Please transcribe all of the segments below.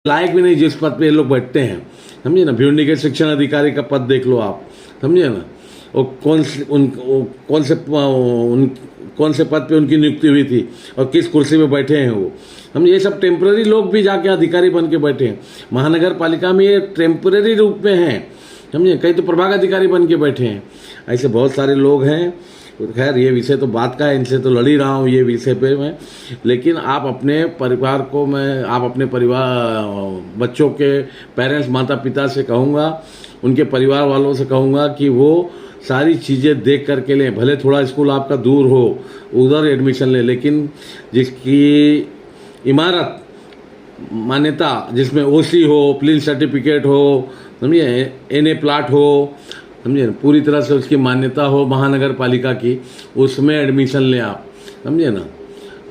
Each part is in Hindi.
लायक भी नहीं जिस पद पे ये लोग बैठते हैं, समझिए ना। भिवंडी के शिक्षण अधिकारी का पद देख लो आप, समझिए ना। वो कौन से पद पे उनकी नियुक्ति हुई थी और किस कुर्सी पे बैठे हैं वो, हम ये सब टेम्पररी लोग भी जाके अधिकारी बन के बैठे हैं। महानगर पालिका में ये टेम्पररी रूप में हैं, समझिए। कई तो प्रभाग अधिकारी बन के बैठे हैं। ऐसे बहुत सारे लोग हैं। खैर ये विषय तो बात का है, इनसे तो लड़ ही रहा हूँ ये विषय पे मैं। लेकिन आप अपने परिवार को आप अपने परिवार बच्चों के पेरेंट्स माता पिता से कहूँगा, उनके परिवार वालों से कहूँगा कि वो सारी चीज़ें देख करके लें। भले थोड़ा स्कूल आपका दूर हो, उधर एडमिशन लें, लेकिन जिसकी इमारत मान्यता, जिसमें ओसी हो, प्लीन सर्टिफिकेट हो, समझिए, एनए प्लाट हो, समझिए, पूरी तरह से उसकी मान्यता हो महानगर पालिका की, उसमें एडमिशन लें आप, समझिए ना।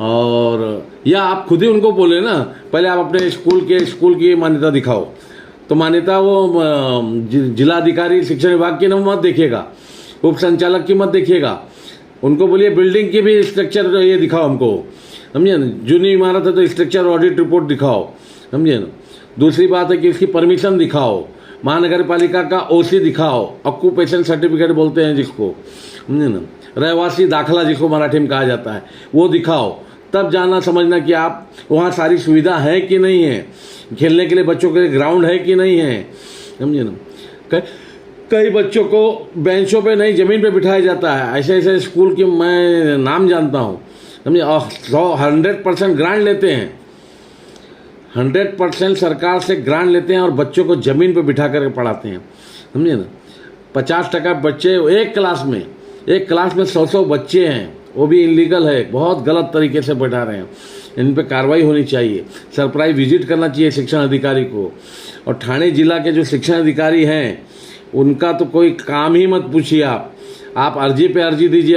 और या आप खुद ही उनको बोले ना, पहले आप अपने स्कूल की मान्यता दिखाओ। तो मान्यता वो जिलाधिकारी शिक्षा विभाग की न मत देखिएगा, उप संचालक की मत देखिएगा। उनको बोलिए बिल्डिंग की भी स्ट्रक्चर ये दिखाओ हमको, समझिए ना। जूनी इमारत है तो स्ट्रक्चर ऑडिट रिपोर्ट दिखाओ, समझिए ना। दूसरी बात है कि इसकी परमिशन दिखाओ, महानगर पालिका का ओसी दिखाओ, ऑक्यूपेशन सर्टिफिकेट बोलते हैं जिसको, समझिए ना, रहवासी दाखला जिसको मराठी में कहा जाता है, वो दिखाओ। तब जाना समझना कि आप वहाँ सारी सुविधा है कि नहीं है, खेलने के लिए बच्चों के लिए ग्राउंड है कि नहीं है, समझिए ना। कई बच्चों को बेंचों पे नहीं ज़मीन पे बिठाया जाता है। ऐसे ऐसे स्कूल की मैं नाम जानता हूँ, समझिए। 100% ग्रांट लेते हैं, 100% सरकार से ग्रांट लेते हैं और बच्चों को ज़मीन पे बिठा कर पढ़ाते हैं, समझिए ना। 50% बच्चे एक क्लास में 100 बच्चे हैं, वो भी इलीगल है, बहुत गलत तरीके से बैठा रहे हैं। इन पे कार्रवाई होनी चाहिए। सरप्राइज विजिट करना चाहिए शिक्षण अधिकारी को। और ठाणे जिला के जो शिक्षण अधिकारी हैं उनका तो कोई काम ही मत पूछिए। आप अर्जी पे अर्जी दीजिए,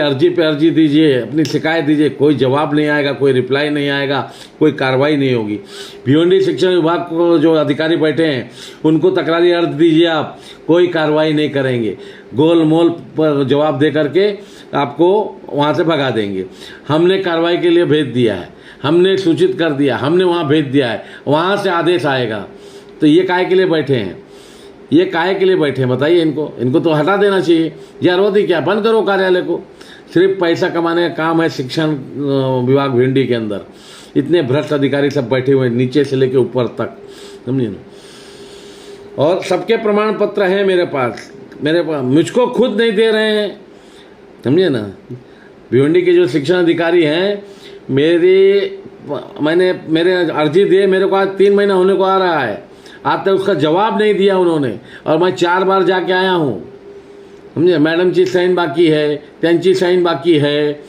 अपनी शिकायत दीजिए, कोई जवाब नहीं आएगा, कोई रिप्लाई नहीं आएगा, कोई कार्रवाई नहीं होगी। भिवंडी शिक्षण विभाग को जो अधिकारी बैठे हैं उनको तकरारी अर्ज दीजिए आप, कोई कार्रवाई नहीं करेंगे। गोल मोल पर जवाब दे करके आपको वहाँ से भगा देंगे। हमने कार्रवाई के लिए भेज दिया है, हमने सूचित कर दिया, हमने वहाँ भेज दिया है, वहाँ से आदेश आएगा। तो ये काहे के लिए बैठे हैं, ये काहे के लिए बैठे हैं बताइए। इनको तो हटा देना चाहिए। जरूरत ही क्या, बंद करो कार्यालय को। सिर्फ पैसा कमाने का काम है शिक्षण विभाग भिवंडी के अंदर। इतने भ्रष्ट अधिकारी सब बैठे हुए हैं, नीचे से लेके ऊपर तक, समझिए ना। और सबके प्रमाण पत्र हैं मेरे पास, मुझको खुद नहीं दे रहे हैं, समझिए ना। भिवंडी के जो शिक्षण अधिकारी हैं, मेरे अर्जी दिए, मेरे को आज 3 महीना होने को आ रहा है, आज तक उसका जवाब नहीं दिया उन्होंने। और मैं 4 बार जाके आया हूँ, समझे। मॅडमची साईन बाकी है, त्यांची साईन बाकी है,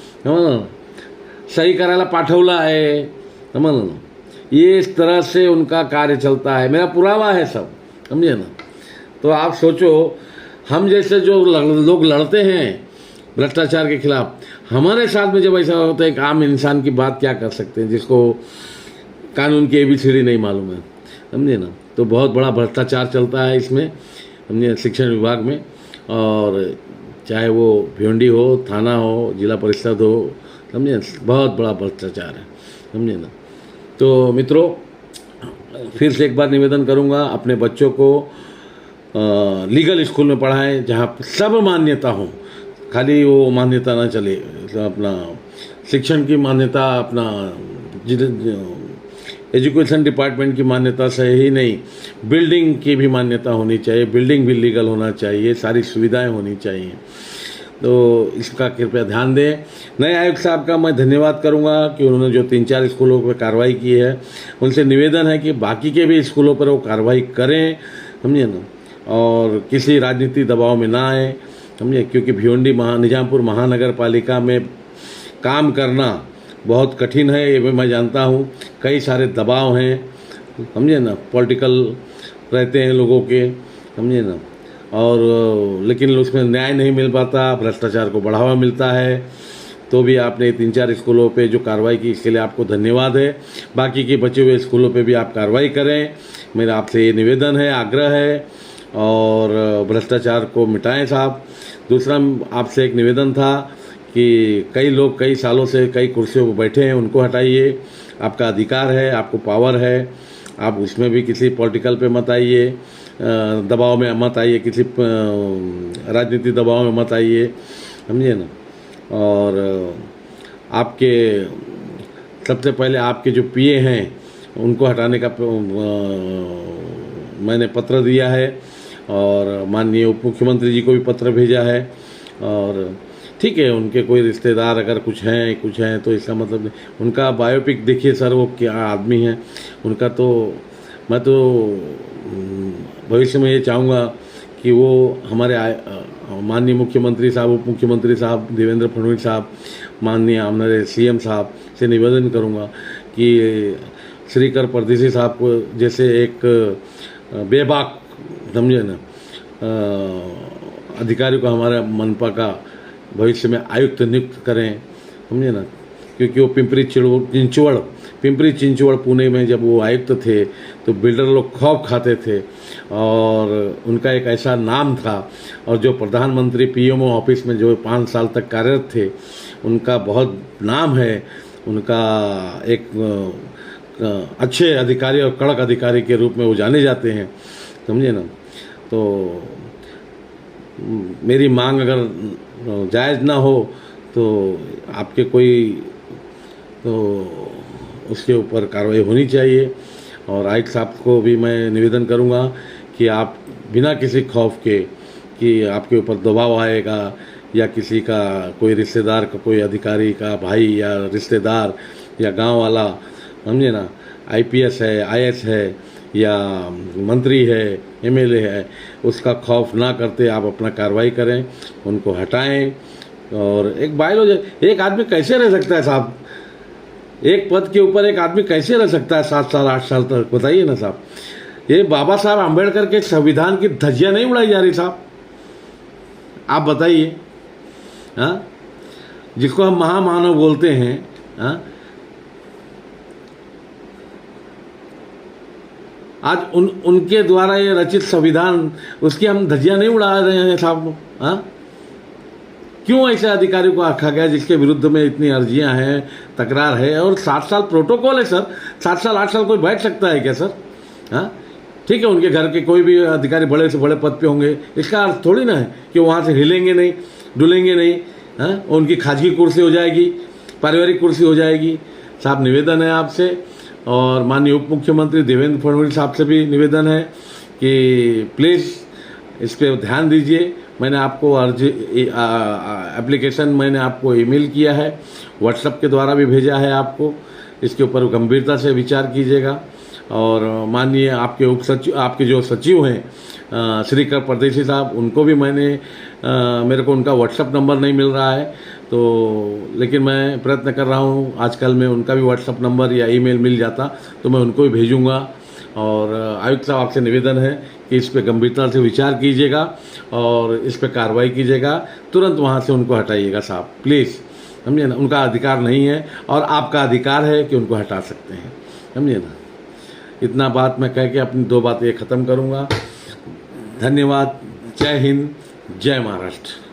सही करायला पाठवला है, समझ ना। ये इस तरह से उनका कार्य चलता है, मेरा पुरावा है सब, समझिए ना। तो आप सोचो, हम जैसे जो लोग लड़ते हैं भ्रष्टाचार के खिलाफ, हमारे साथ में जब ऐसा होता है, एक आम इंसान की बात क्या कर सकते हैं जिसको कानून की ABCD नहीं मालूम है, समझिए ना। तो बहुत बड़ा भ्रष्टाचार चलता है इसमें, समझिए, शिक्षण विभाग में। और चाहे वो भिवंडी हो, थाना हो, जिला परिषद हो, समझिए, बहुत बड़ा भ्रष्टाचार है, समझिए ना। तो मित्रों, फिर से एक बार निवेदन करूंगा, अपने बच्चों को लीगल स्कूल में पढ़ाएं जहां सब मान्यता हो। खाली वो मान्यता ना चले, अपना शिक्षण की मान्यता, अपना एजुकेशन डिपार्टमेंट की मान्यता से ही नहीं, बिल्डिंग की भी मान्यता होनी चाहिए, बिल्डिंग भी लीगल होना चाहिए, सारी सुविधाएं होनी चाहिए। तो इसका कृपया ध्यान दें। नए आयुक्त साहब का मैं धन्यवाद करूंगा कि उन्होंने जो 3-4 स्कूलों पर कार्रवाई की है, उनसे निवेदन है कि बाकी के भी स्कूलों पर वो कार्रवाई करें, समझिए ना। और किसी राजनीतिक दबाव में ना आए, समझिए, क्योंकि भिवंडी निजामपुर महानगर पालिका में काम करना बहुत कठिन है, ये भी मैं जानता हूँ। कई सारे दबाव हैं, समझिए ना, पॉलिटिकल रहते हैं लोगों के, समझिए ना। और लेकिन उसमें न्याय नहीं मिल पाता, भ्रष्टाचार को बढ़ावा मिलता है। तो भी आपने 3-4 स्कूलों पे जो कार्रवाई की, इसके लिए आपको धन्यवाद है। बाकी के बचे हुए स्कूलों पे भी आप कार्रवाई करें, मेरा आपसे ये निवेदन है, आग्रह है। और भ्रष्टाचार को मिटाएं साहब। दूसरा आपसे एक निवेदन था कि कई लोग कई सालों से कई कुर्सियों पर बैठे हैं, उनको हटाइए। आपका अधिकार है, आपको पावर है, आप उसमें भी किसी पॉलिटिकल पे मत आइए, दबाव में मत आइए, किसी राजनीतिक दबाव में मत आइए, समझिए ना। और आपके सबसे पहले आपके जो पीए हैं उनको हटाने का मैंने पत्र दिया है और माननीय उप मुख्यमंत्री जी को भी पत्र भेजा है। और ठीक है, उनके कोई रिश्तेदार अगर कुछ हैं तो इसका मतलब नहीं, उनका बायोपिक देखिए सर, वो क्या आदमी है उनका। तो मैं तो भविष्य में ये चाहूँगा कि वो हमारे माननीय मुख्यमंत्री साहब, उप मुख्यमंत्री साहब देवेंद्र फडणवीस साहब, माननीय हमारे सीएम साहब से निवेदन करूँगा कि श्रीकर परदेसी साहब को जैसे एक बेबाक, समझे ना, अधिकारी को हमारे मनपा का भविष्य में आयुक्त नियुक्त करें, समझे ना। क्योंकि वो पिंपरी चिंचवड़ पुणे में जब वो आयुक्त थे तो बिल्डर लोग खौफ खाते थे और उनका एक ऐसा नाम था। और जो प्रधानमंत्री पीएमओ ऑफिस में जो 5 साल तक कार्यरत थे उनका बहुत नाम है, उनका एक अच्छे अधिकारी और कड़क अधिकारी के रूप में वो जाने जाते हैं, समझे ना। तो मेरी मांग अगर जायज़ ना हो तो आपके कोई तो उसके ऊपर कार्रवाई होनी चाहिए। और आयुक्त साहब को भी मैं निवेदन करूंगा कि आप बिना किसी खौफ के कि आपके ऊपर दबाव आएगा या किसी का कोई रिश्तेदार का, कोई अधिकारी का भाई या रिश्तेदार या गांव वाला, समझे ना, आईपीएस है, आईएएस है या मंत्री है, एमएलए है, उसका खौफ ना करते आप अपना कार्रवाई करें, उनको हटाएं। और एक बायोलॉजी, एक आदमी कैसे रह सकता है साहब, एक पद के ऊपर एक आदमी कैसे रह सकता है 7 साल 8 साल तक, बताइए ना साहब। ये बाबा साहब आम्बेडकर के संविधान की धज्जियां नहीं उड़ाई जा रही साहब, आप बताइए। हाँ, जिसको हम महामानव बोलते हैं, हाँ, आज उनके द्वारा ये रचित संविधान, उसकी हम धज्जियां नहीं उड़ा रहे हैं साहब। हाँ, क्यों ऐसे अधिकारी को रखा गया जिसके विरुद्ध में इतनी अर्जियां हैं, तकरार है। और 7 साल प्रोटोकॉल है सर, 7 साल 8 साल कोई बैठ सकता है क्या सर? हाँ, ठीक है, उनके घर के कोई भी अधिकारी बड़े से बड़े पद पे होंगे, इसका अर्थ थोड़ी ना है कि वहाँ से हिलेंगे नहीं, डुलेंगे नहीं। हाँ, उनकी खाजगी कुर्सी हो जाएगी, पारिवारिक कुर्सी हो जाएगी। साहब निवेदन है आपसे, और माननीय उप मुख्यमंत्री देवेंद्र फडणवीस साहब से भी निवेदन है कि प्लीज़ इस पर ध्यान दीजिए। मैंने आपको अर्जी एप्लीकेशन मैंने आपको ईमेल किया है, व्हाट्सएप के द्वारा भी भेजा है आपको, इसके ऊपर गंभीरता से विचार कीजिएगा। और माननीय आपके उप सचिव, आपके जो सचिव हैं श्रीकर परदेसी साहब, उनको भी मेरे को उनका व्हाट्सएप नंबर नहीं मिल रहा है, तो लेकिन मैं प्रयत्न कर रहा हूँ आजकल में उनका भी व्हाट्सएप नंबर या ईमेल मिल जाता तो मैं उनको भी भेजूँगा। और आयुक्त साहब आपसे निवेदन है कि इस पे गंभीरता से विचार कीजिएगा और इस पे कार्रवाई कीजिएगा, तुरंत वहाँ से उनको हटाइएगा साहब, प्लीज़, समझिए ना। उनका अधिकार नहीं है और आपका अधिकार है कि उनको हटा सकते हैं, समझिए ना। इतना बात मैं कह के अपनी 2 बातें ख़त्म करूँगा। धन्यवाद। जय हिंद, जय महाराष्ट्र।